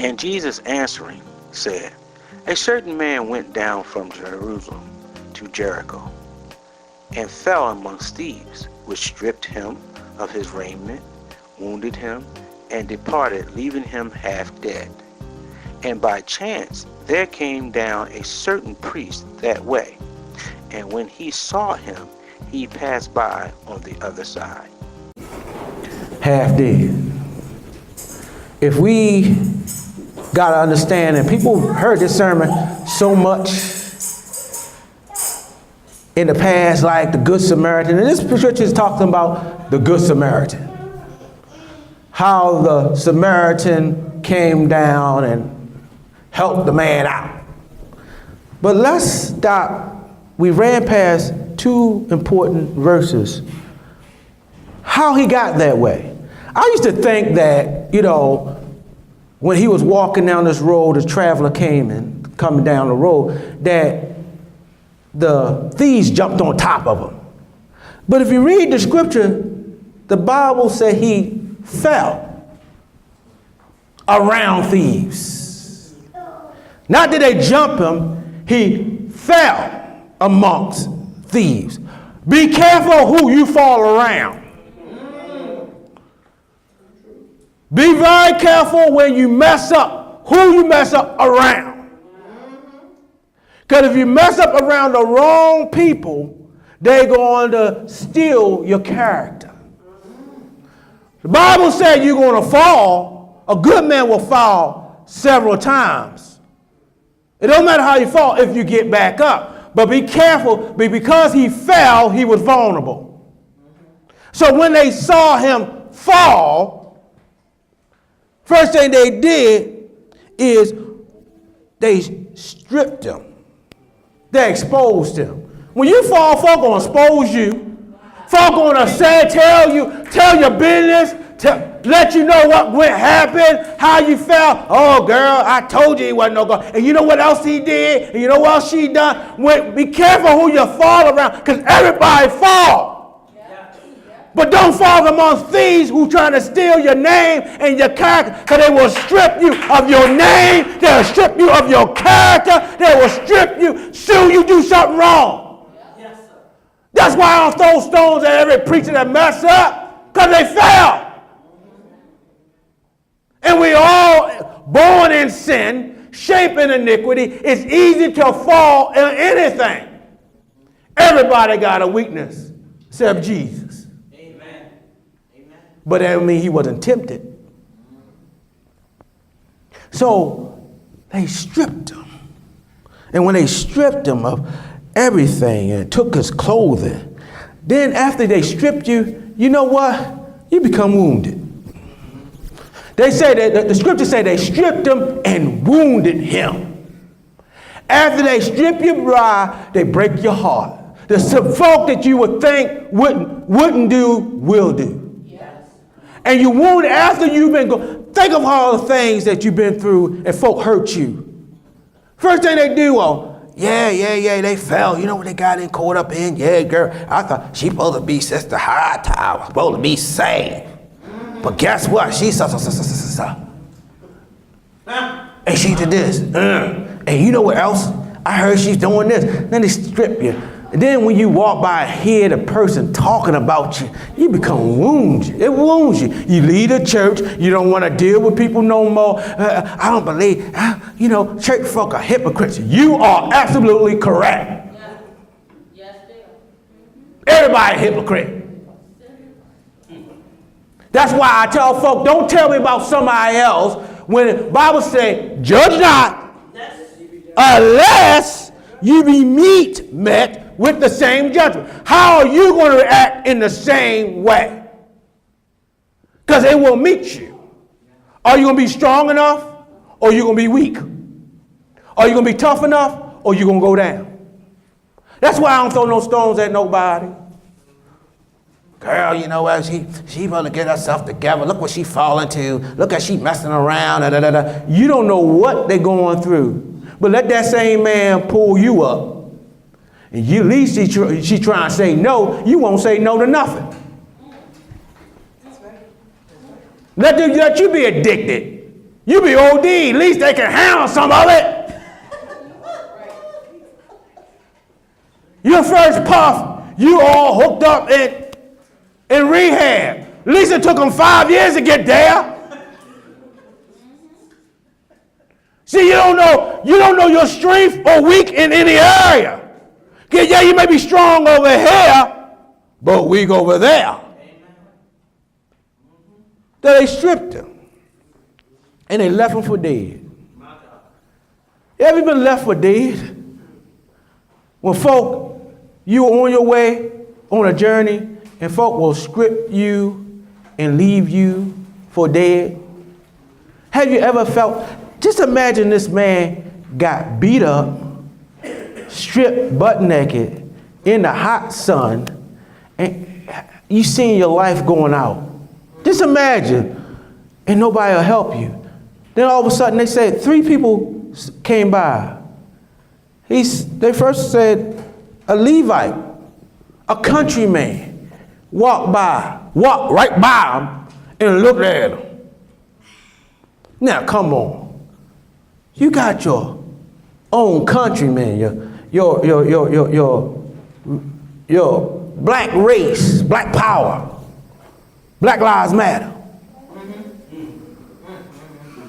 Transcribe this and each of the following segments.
And Jesus answering said, A certain man went down from Jerusalem to Jericho, and fell amongst thieves, which stripped him of his raiment, wounded him, and departed, leaving him half dead. And by chance there came down a certain priest that way, and when he saw him, he passed by on the other side. Half dead. If we got to understand, and people heard this sermon so much in the past, like the Good Samaritan, and this scripture is talking about the Good Samaritan. How the Samaritan came down and helped the man out. But let's stop. We ran past two important verses. How he got that way. I used to think that, when he was walking down this road, a traveler coming down the road, that the thieves jumped on top of him. But if you read the scripture, the Bible said he fell around thieves. Not that they jump him, he fell amongst thieves. Be careful who you fall around. Be very careful when you mess up, who you mess up around. Because if you mess up around the wrong people, they're going to steal your character. The Bible said you're going to fall. A good man will fall several times. It don't matter how you fall if you get back up. But be careful, because he fell, he was vulnerable. So when they saw him fall, first thing they did is they stripped him. They exposed him. When you fall, folk going to expose you. Folk going to say, tell your business, let you know what happened, how you felt. Oh, girl, I told you he wasn't no God. And you know what else he did? And you know what else she done? Be careful who you fall around, because everybody fall. But don't fall among thieves who trying to steal your name and your character, because they will strip you of your name, they will strip you of your character, they will strip you soon you do something wrong. Yes, sir. That's why I don't throw stones at every preacher that mess up, because they fell. And we all born in sin, shaped in iniquity. It's easy to fall in anything. Everybody got a weakness except Jesus. But that mean he wasn't tempted. So they stripped him. And when they stripped him of everything and took his clothing, then after they stripped you, you know what? You become wounded. They say that the scriptures say they stripped him and wounded him. After they strip you dry, they break your heart. The folk that you would think wouldn't do, will do. And you wound after you've been going. Think of all the things that you've been through and folk hurt you. First thing they do, they fell. You know what they got in, caught up in? Yeah, girl, I thought she supposed to be Sister Hightower, supposed to be saved. But guess what? She's so. And she did this. And you know what else? I heard she's doing this. Then they strip you. And then when you walk by and hear the person talking about you, you become wounded. It wounds you. You leave the church. You don't want to deal with people no more. I don't believe, church folk are hypocrites. You are absolutely correct. Yes, they are. Everybody a hypocrite. That's why I tell folk, don't tell me about somebody else when the Bible says, judge not, unless you be met with the same judgment. How are you going to react in the same way? Because it will meet you. Are you going to be strong enough, or are you going to be weak? Are you going to be tough enough, or are you going to go down? That's why I don't throw no stones at nobody. Girl, you know what? She want to get herself together. Look what she falling to. Look at she messing around. You don't know what they're going through. But let that same man pull you up. And you, at least she trying to say no, you won't say no to nothing. That's right. Let you be addicted. You be OD, at least they can handle some of it. Your first puff, you all hooked up in rehab. At least it took them 5 years to get there. See, you don't know your strength or weak in any area. Yeah, you may be strong over here, but weak over there. Then they stripped him. And they left him for dead. You ever been left for dead? When folk, you were on your way on a journey, and folk will strip you and leave you for dead. Have you ever felt, just imagine this man got beat up, stripped butt naked in the hot sun, and you seen your life going out. Just imagine, and nobody will help you. Then all of a sudden they said 3 people came by. They first said a Levite, a countryman, walked right by him and looked at him. Now come on, you got your own countryman, your black race, black power, Black Lives Matter.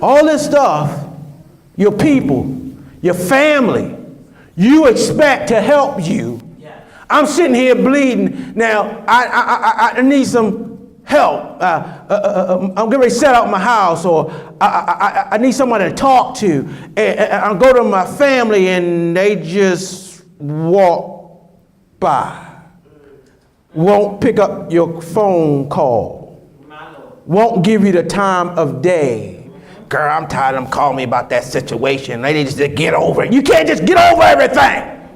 All this stuff, your people, your family, you expect to help you. I'm sitting here bleeding. Now, I need some help. I'm getting ready to set out my house, or I need someone to talk to. And I'll go to my family, and they just walk by. Won't pick up your phone call. Won't give you the time of day. Girl, I'm tired of them calling me about that situation. They just get over it. You can't just get over everything.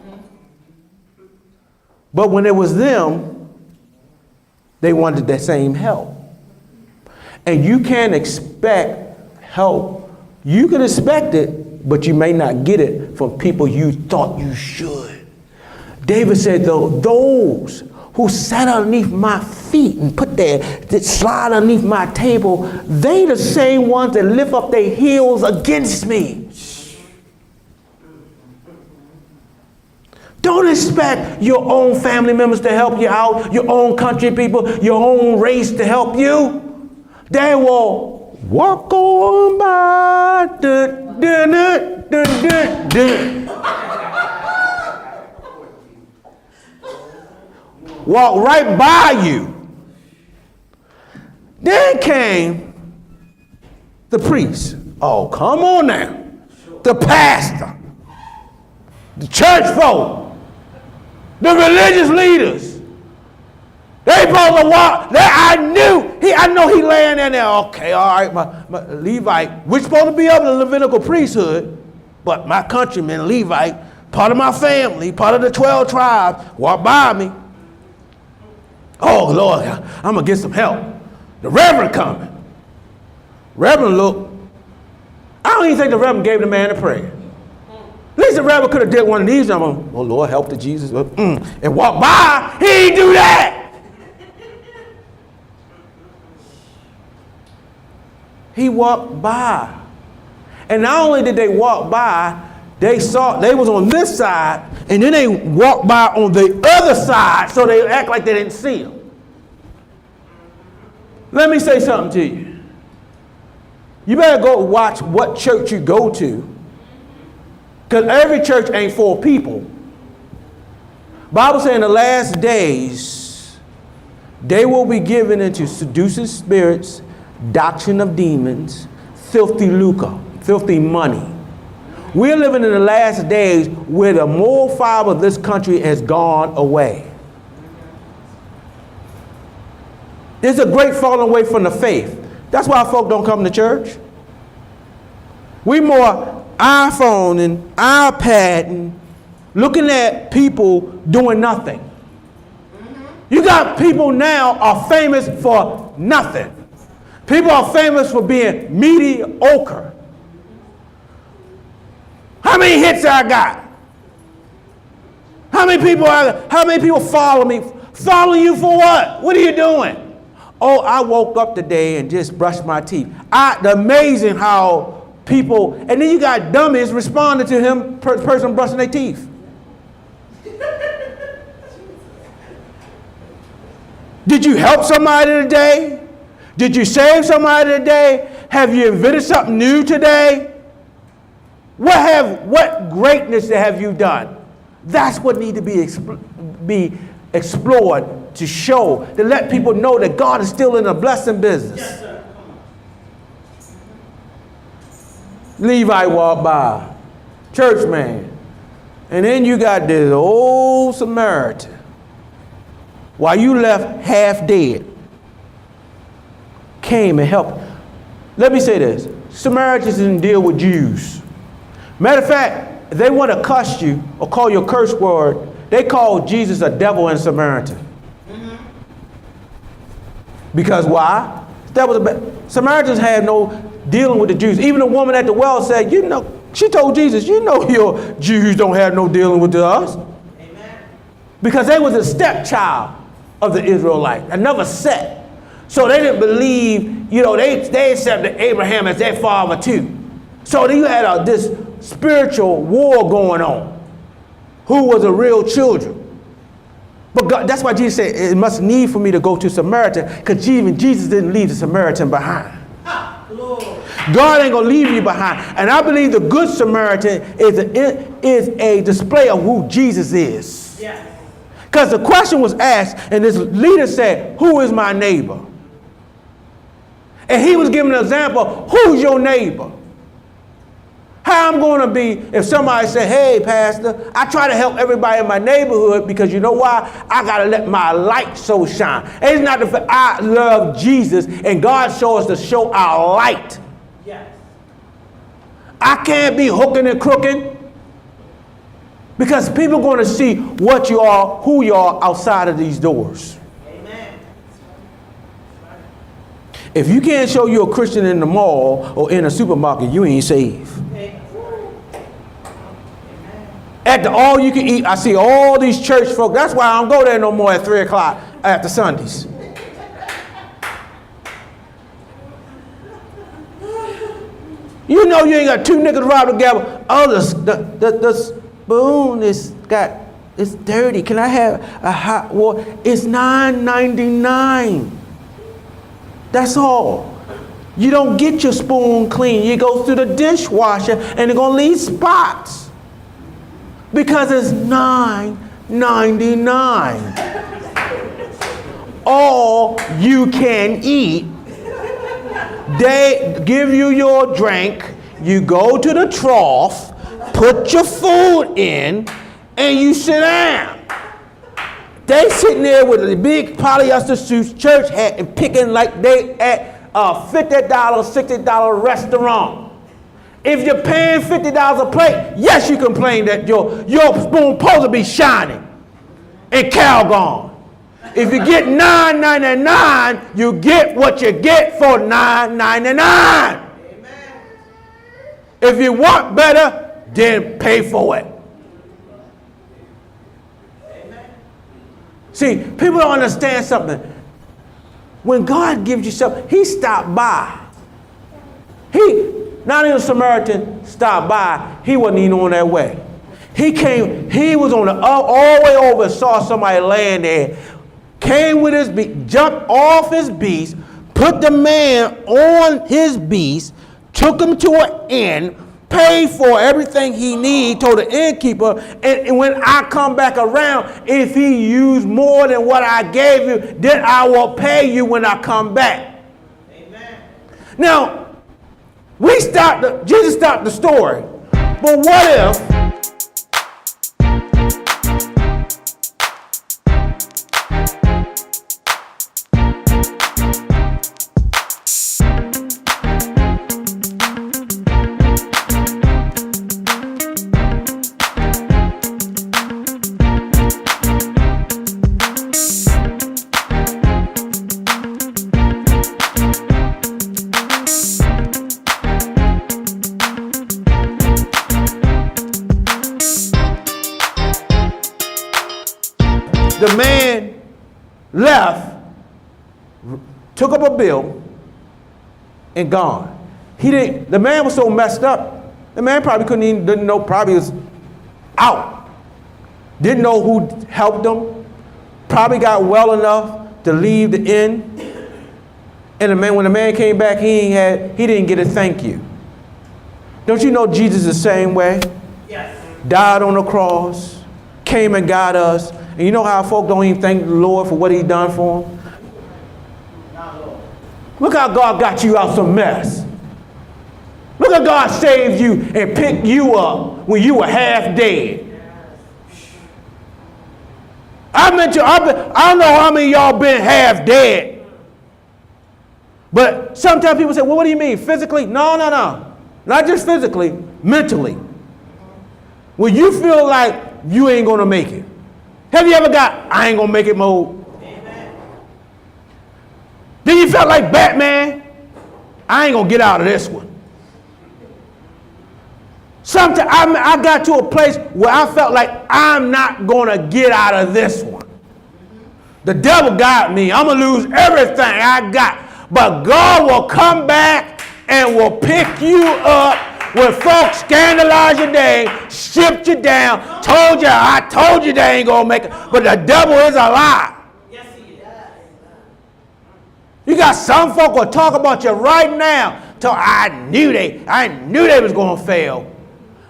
But when it was them, they wanted that same help. And you can't expect help. You can expect it, but you may not get it from people you thought you should. David said, though, those who sat underneath my feet and that slide underneath my table, they the same ones that lift up their heels against me. Don't expect your own family members to help you out, your own country people, your own race to help you. They will walk on by. Dun, dun, dun, dun, dun, dun. Walk right by you. Then came the priest. Oh, come on now. The pastor, the church folk, the religious leaders. They supposed to walk. I know he laying in there. Okay, all right, my Levite, we're supposed to be of the Levitical priesthood, but my countryman, Levite, part of my family, part of the 12 tribes, walk by me. Oh, Lord, I'm going to get some help. The reverend coming. Reverend look. I don't even think the reverend gave the man a prayer. At least the reverend could have did one of these. I'm going, oh, Lord, help the Jesus. And walk by. He didn't do that. He walked by. And not only did they walk by, they was on this side, and then they walked by on the other side, so they act like they didn't see him. Let me say something to you. You better go watch what church you go to, because every church ain't for people. Bible says in the last days, they will be given into seducing spirits, doctrine of demons, filthy lucre, filthy money. We're living in the last days where the moral fiber of this country has gone away. There's a great falling away from the faith. That's why folk don't come to church. We more iPhone and iPad and looking at people doing nothing. You got people now are famous for nothing. People are famous for being mediocre. How many hits I got? How many people follow me? Follow you for what? What are you doing? Oh, I woke up today and just brushed my teeth. Amazing how people, and then you got dummies responding to him, person brushing their teeth. Did you help somebody today? Did you save somebody today? Have you invented something new today? What greatness have you done? That's what needs to be explored, to show, to let people know that God is still in the blessing business. Yes, sir. Levi walked by, church man, and then you got this old Samaritan. While you left half dead, came and helped. Let me say this. Samaritans didn't deal with Jews. Matter of fact, if they want to cuss you or call you a curse word, they called Jesus a devil and Samaritan. Because why? Samaritans had no dealing with the Jews. Even the woman at the well said, you know, she told Jesus, you know your Jews don't have no dealing with us. Amen. Because they was a stepchild of the Israelite, another set. So they didn't believe, you know, they accepted Abraham as their father too. So you had this spiritual war going on. Who was the real children? But God, that's why Jesus said, it must need for me to go to Samaritan, because even Jesus didn't leave the Samaritan behind. God ain't gonna leave you behind. And I believe the Good Samaritan is a display of who Jesus is. Yes. Because the question was asked, and this leader said, who is my neighbor? And he was giving an example, who's your neighbor? How I'm going to be if somebody say, hey, pastor, I try to help everybody in my neighborhood because you know why? I got to let my light so shine. And it's not the fact I love Jesus and God shows us to show our light. Yes. I can't be hooking and crooking because people are going to see what you are, who you are outside of these doors. Amen. If you can't show you're a Christian in the mall or in a supermarket, you ain't saved. At the all you can eat, I see all these church folk. That's why I don't go there no more at 3 o'clock after Sundays. You know you ain't got two niggas robbed together. Oh, the spoon it's dirty. Can I have a hot water? It's $9.99. That's all. You don't get your spoon clean. You go through the dishwasher and it's gonna leave spots. Because it's $9.99. All you can eat. They give you your drink. You go to the trough, put your food in, and you sit down. They sitting there with a big polyester suits, church hat, and picking like they at a $50, $60 restaurant. If you're paying $50 a plate, yes, you complain that your spoon supposed to be shining and Calgon. If you get $9.99, you get what you get for $9.99. If you want better, then pay for it. See, people don't understand something. When God gives you something, he stopped by. Not even a Samaritan stopped by. He wasn't even on that way. He came, he was on the all the way over and saw somebody laying there, came with his beast, jumped off his beast, put the man on his beast, took him to an inn, paid for everything he needed, told the innkeeper, and when I come back around, if he used more than what I gave you, then I will pay you when I come back. Amen. Now, Jesus stopped the story, but what if the man left, took up a bill, and gone. The man was so messed up. The man probably didn't know, probably was out. Didn't know who helped him. Probably got well enough to leave the inn. And when the man came back, he didn't get a thank you. Don't you know Jesus is the same way? Yes. Died on the cross, came and got us. And you know how folk don't even thank the Lord for what he done for them? Look how God got you out some mess. Look how God saved you and picked you up when you were half dead. I don't know how many of y'all been half dead. But sometimes people say, well, what do you mean? Physically? No. Not just physically, mentally. When you feel like you ain't gonna make it. Have you ever got, I ain't gonna make it mode? Amen. Then you felt like Batman, I ain't gonna get out of this one. Sometimes I got to a place where I felt like I'm not gonna get out of this one. The devil got me. I'm gonna lose everything I got. But God will come back and will pick you up when folks scandalize your name, stripped you down, I told you they ain't gonna make it. But the devil is a lie. Yes, he is. You got some folk will talk about you right now till I knew they was gonna fail.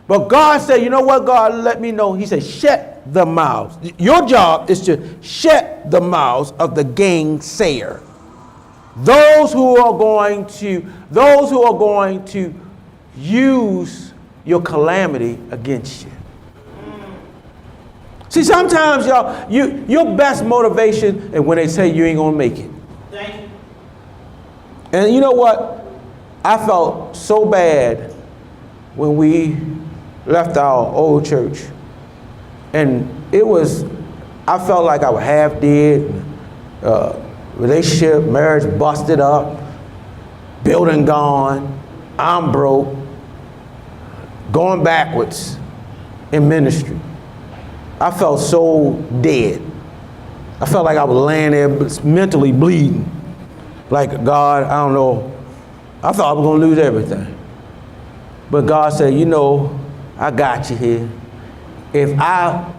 But God said, you know what God let me know? He said, shut the mouths. Your job is to shut the mouths of the gainsayer. Those who are going to use your calamity against you. See, sometimes y'all, your best motivation is when they say you ain't gonna make it. Thank you. And you know what? I felt so bad when we left our old church. And I felt like I was half dead. Relationship, marriage busted up, building gone, I'm broke, going backwards in ministry. I felt so dead. I felt like I was laying there mentally bleeding. Like, God, I don't know. I thought I was going to lose everything. But God said, you know, I got you here. If I